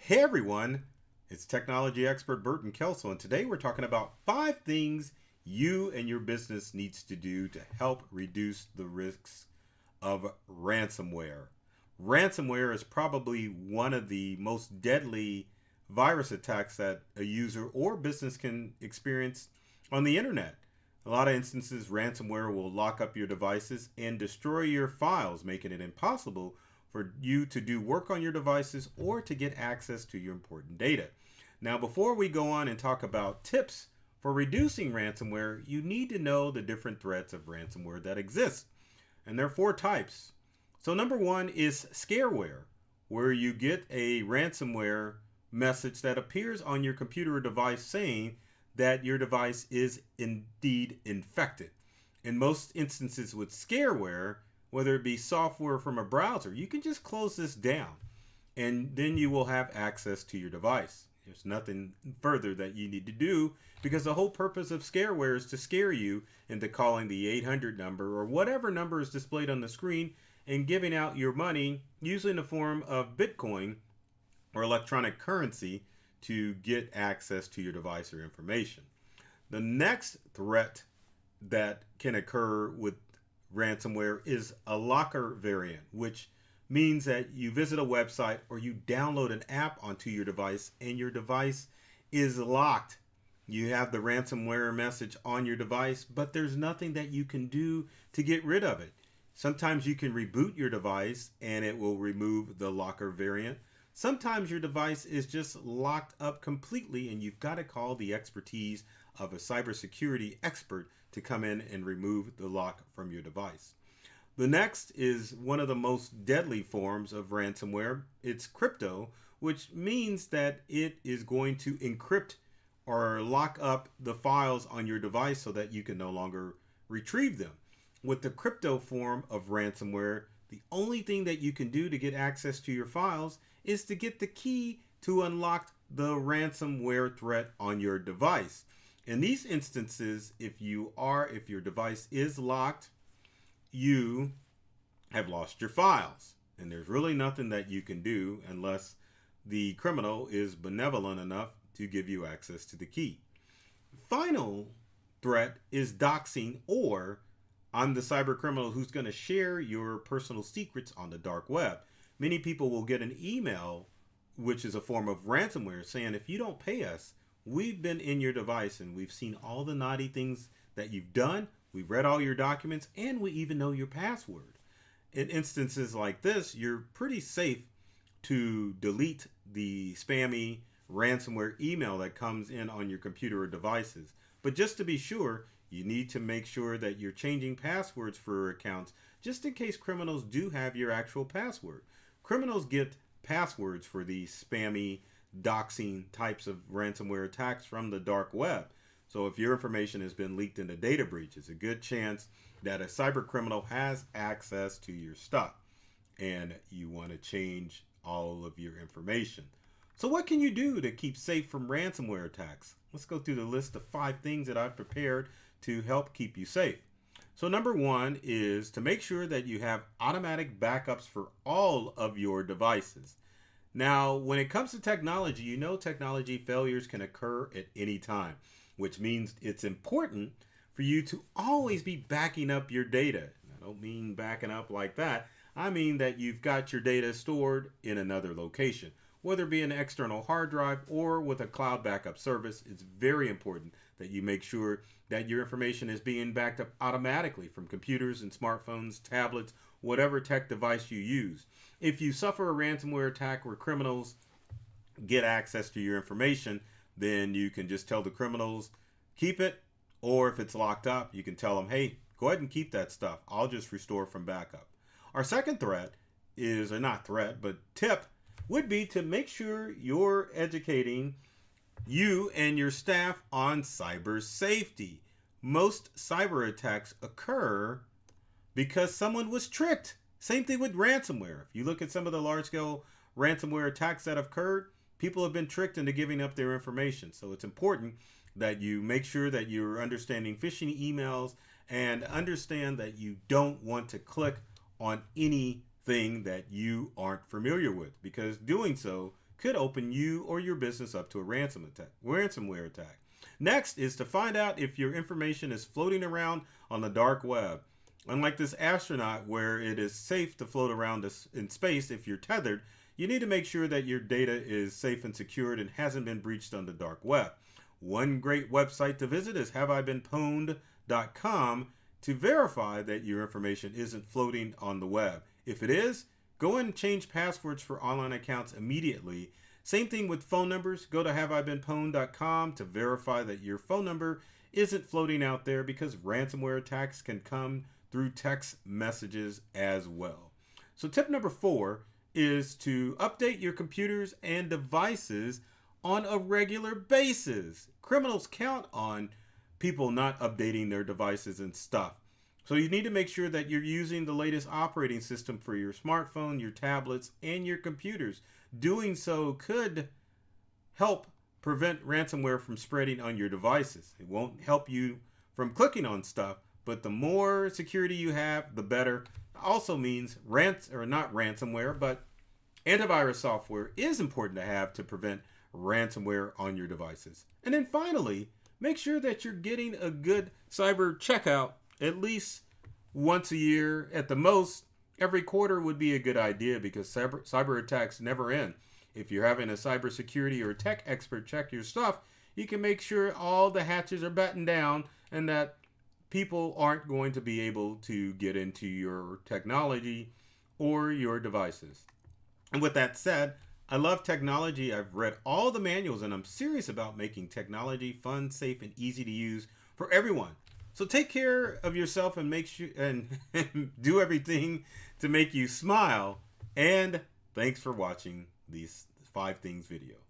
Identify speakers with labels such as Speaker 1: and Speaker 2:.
Speaker 1: Hey everyone, it's technology expert Burton Kelso, and today we're talking about 5 things you and your business needs to do to help reduce the risks of ransomware. Ransomware is probably one of the most deadly virus attacks that a user or business can experience on the internet. A lot of instances, ransomware will lock up your devices and destroy your files, making it impossible for you to do work on your devices or to get access to your important data. Now, before we go on and talk about tips for reducing ransomware, you need to know the different threats of ransomware that exist. And there are 4 types. So, number one is scareware, where you get a ransomware message that appears on your computer or device saying that your device is indeed infected. In most instances with scareware, whether it be software from a browser, you can just close this down and then you will have access to your device. There's nothing further that you need to do because the whole purpose of scareware is to scare you into calling the 800 number or whatever number is displayed on the screen and giving out your money, usually in the form of Bitcoin or electronic currency, to get access to your device or information. The next threat that can occur with ransomware is a locker variant, which means that you visit a website or you download an app onto your device and your device is locked. You have the ransomware message on your device, but there's nothing that you can do to get rid of it. Sometimes you can reboot your device and it will remove the locker variant. Sometimes your device is just locked up completely and you've got to call the expertise of a cybersecurity expert to come in and remove the lock from your device. The next is one of the most deadly forms of ransomware. It's crypto, which means that it is going to encrypt or lock up the files on your device so that you can no longer retrieve them. With the crypto form of ransomware, the only thing that you can do to get access to your files is to get the key to unlock the ransomware threat on your device. In these instances, if your device is locked, you have lost your files. And there's really nothing that you can do unless the criminal is benevolent enough to give you access to the key. Final threat is doxing, or I'm the cyber criminal who's going to share your personal secrets on the dark web. Many people will get an email, which is a form of ransomware, saying if you don't pay us, we've been in your device and we've seen all the naughty things that you've done. We've read all your documents and we even know your password. In instances like this, you're pretty safe to delete the spammy ransomware email that comes in on your computer or devices. But just to be sure, you need to make sure that you're changing passwords for your accounts just in case criminals do have your actual password. Criminals get passwords for these spammy doxing types of ransomware attacks from the dark web. So if your information has been leaked in a data breach, it's a good chance that a cyber criminal has access to your stuff and you want to change all of your information. So what can you do to keep safe from ransomware attacks? Let's go through the list of 5 things that I've prepared to help keep you safe. So number one is to make sure that you have automatic backups for all of your devices. Now, when it comes to technology, you know technology failures can occur at any time, which means it's important for you to always be backing up your data. I don't mean backing up like that. I mean that you've got your data stored in another location, whether it be an external hard drive or with a cloud backup service. It's very important that you make sure that your information is being backed up automatically from computers and smartphones, tablets, whatever tech device you use. If you suffer a ransomware attack where criminals get access to your information, then you can just tell the criminals, keep it, or if it's locked up, you can tell them, hey, go ahead and keep that stuff. I'll just restore from backup. Our second threat is, or not threat, but tip, would be to make sure you're educating you and your staff on cyber safety. Most cyber attacks occur because someone was tricked. Same thing with ransomware. If you look at some of the large scale ransomware attacks that have occurred, people have been tricked into giving up their information. So it's important that you make sure that you're understanding phishing emails and understand that you don't want to click on anything that you aren't familiar with, because doing so could open you or your business up to a ransomware attack. Next is to find out if your information is floating around on the dark web. Unlike this astronaut where it is safe to float around in space if you're tethered, you need to make sure that your data is safe and secured and hasn't been breached on the dark web. One great website to visit is haveibeenpwned.com to verify that your information isn't floating on the web. If it is, go and change passwords for online accounts immediately. Same thing with phone numbers. Go to haveibeenpwned.com to verify that your phone number isn't floating out there, because ransomware attacks can come through text messages as well. So tip number 4 is to update your computers and devices on a regular basis. Criminals count on people not updating their devices and stuff. So you need to make sure that you're using the latest operating system for your smartphone, your tablets, and your computers. Doing so could help prevent ransomware from spreading on your devices. It won't help you from clicking on stuff, but the more security you have, the better. Also means not ransomware, but antivirus software is important to have to prevent ransomware on your devices. And then finally, make sure that you're getting a good cyber checkout at least once a year. At the most, every quarter would be a good idea, because cyber attacks never end. If you're having a cybersecurity or tech expert check your stuff, you can make sure all the hatches are battened down and that people aren't going to be able to get into your technology or your devices. And with that said, I love technology. I've read all the manuals, and I'm serious about making technology fun, safe, and easy to use for everyone. So take care of yourself and make sure and do everything to make you smile. And thanks for watching these 5 things video.